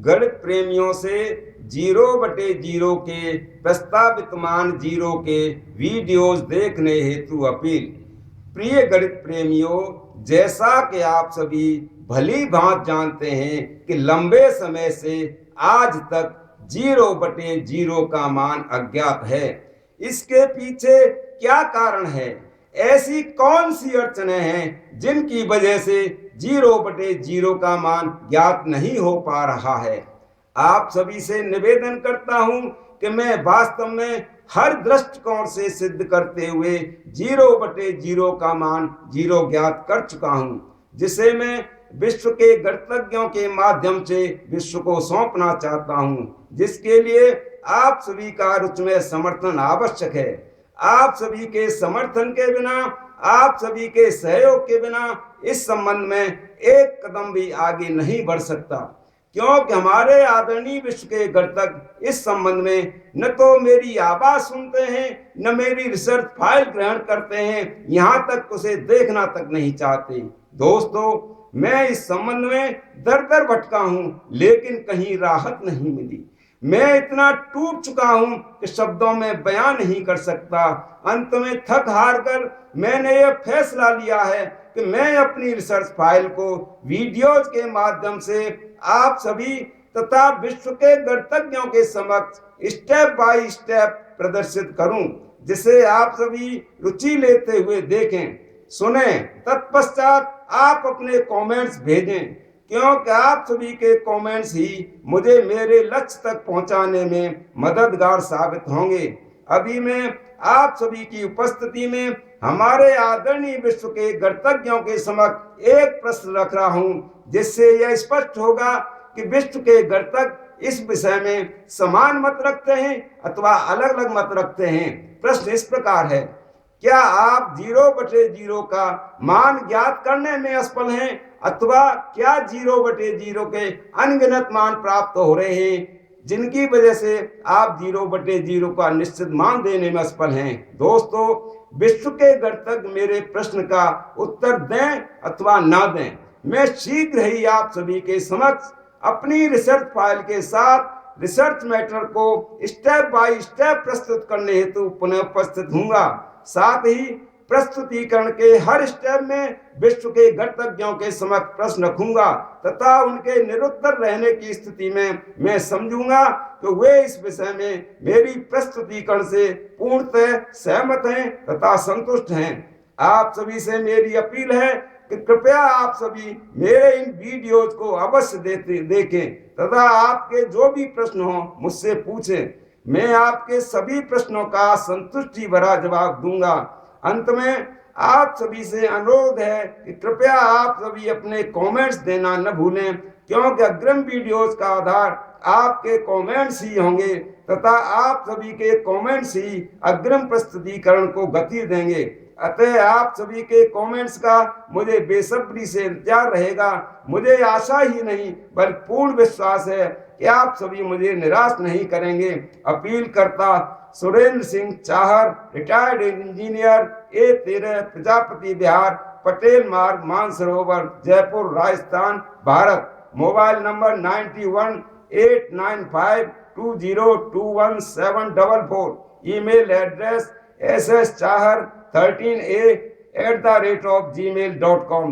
गणित प्रेमियों से 0/0 के प्रस्तावित मान 0 के वीडियोज देखने हेतु अपील। प्रिय गणित प्रेमियों, जैसा कि आप सभी भली भांति जानते हैं कि लंबे समय से आज तक 0/0 का मान अज्ञात है। इसके पीछे क्या कारण है? ऐसी कौन सी अड़चनें हैं जिनकी वजह से 0/0 का मान ज्ञात नहीं हो पा रहा है? आप सभी से निवेदन करता हूं कि मैं वास्तव में हर दृष्टिकोण से सिद्ध करते हुए 0/0 का मान 0 ज्ञात कर चुका हूं, जिसे मैं विश्व के गणितज्ञों के माध्यम से विश्व को सौंपना चाहता हूं, जिसके लिए आप सभी का रुचिमय समर्थन आवश्यक है। आप सभी के समर्थन के बिना, आप सभी के सहयोग के बिना इस संबंध में एक कदम भी आगे नहीं बढ़ सकता, क्योंकि हमारे आदरणीय विश्व के गणितज्ञ इस संबंध में न तो मेरी आवाज सुनते हैं, न मेरी रिसर्च फाइल ग्रहण करते हैं, यहाँ तक उसे देखना तक नहीं चाहते। दोस्तों, मैं इस संबंध में दर दर भटका हूं, लेकिन कहीं राहत नहीं मिली। मैं इतना टूट चुका हूं कि शब्दों में बयान नहीं कर सकता। अंत में थक हार कर मैंने यह फैसला लिया है कि मैं अपनी रिसर्च फाइल को वीडियोज के माध्यम से आप सभी तथा विश्व के गणितज्ञों के समक्ष स्टेप बाय स्टेप प्रदर्शित करूं, जिसे आप सभी रुचि लेते हुए देखें, सुनें। तत्पश्चात आप अपने कमेंट्स भेजें, क्योंकि आप सभी के कमेंट्स ही मुझे मेरे लक्ष्य तक पहुंचाने में मददगार साबित होंगे। अभी मैं आप सभी की उपस्थिति में हमारे आदरणीय विश्व के गणितज्ञों के समक्ष एक प्रश्न रख रहा हूं, जिससे यह स्पष्ट होगा कि विश्व के गणितज्ञ इस विषय में समान मत रखते हैं अथवा अलग अलग मत रखते हैं। प्रश्न इस प्रकार है, क्या आप 0/0 का मान ज्ञात करने में असफल हैं, अथवा क्या 0/0 के अनगिनत मान प्राप्त हो रहे हैं, जिनकी वजह से आप 0/0 का निश्चित मान देने में असफल हैं? दोस्तों, विश्व के गणितज्ञ मेरे प्रश्न का उत्तर दें अथवा ना दें, मैं शीघ्र ही आप सभी के समक्ष अपनी रिसर्च फाइल के साथ रिसर्च मैटर को स्टेप बाय स्टेप प्रस्तुत करने हेतु पुनः उपस्थित हूँगा। साथ ही प्रस्तुतिकरण के हर स्टेप में विश्व के गणितज्ञों के समक्ष प्रश्न रखूंगा तथा उनके निरुत्तर रहने की स्थिति में मैं समझूंगा कि वे इस विषय में मेरी प्रस्तुतिकरण से पूर्णतः सहमत हैं तथा संतुष्ट हैं। आप सभी से मेरी अपील है कि कृपया आप सभी मेरे इन वीडियोज को अवश्य देखें तथा आपके जो भी प्रश्न हो मुझसे पूछें। मैं आपके सभी प्रश्नों का संतुष्टि भरा जवाब दूंगा। अंत में आप सभी से अनुरोध है कि कृपया आप सभी अपने कमेंट्स देना न भूलें, क्योंकि अग्रिम वीडियोस का आधार आपके कमेंट्स ही होंगे तथा आप सभी के कमेंट्स ही अग्रिम प्रस्तुतिकरण को गति देंगे। अतः आप सभी के कमेंट्स का मुझे बेसब्री से इंतजार रहेगा। मुझे आशा ही नहीं बल्कि पूर्ण विश्वास है कि आप सभी मुझे निराश नहीं करेंगे। अपील करता Surendra Singh Chahar, retired engineer, A13 Prajapati Vihar, Patel Marg, Mansarovar, Jaipur, Rajasthan, Bharat. Mobile number 918952021744। Email address sschahar13a@gmail.com।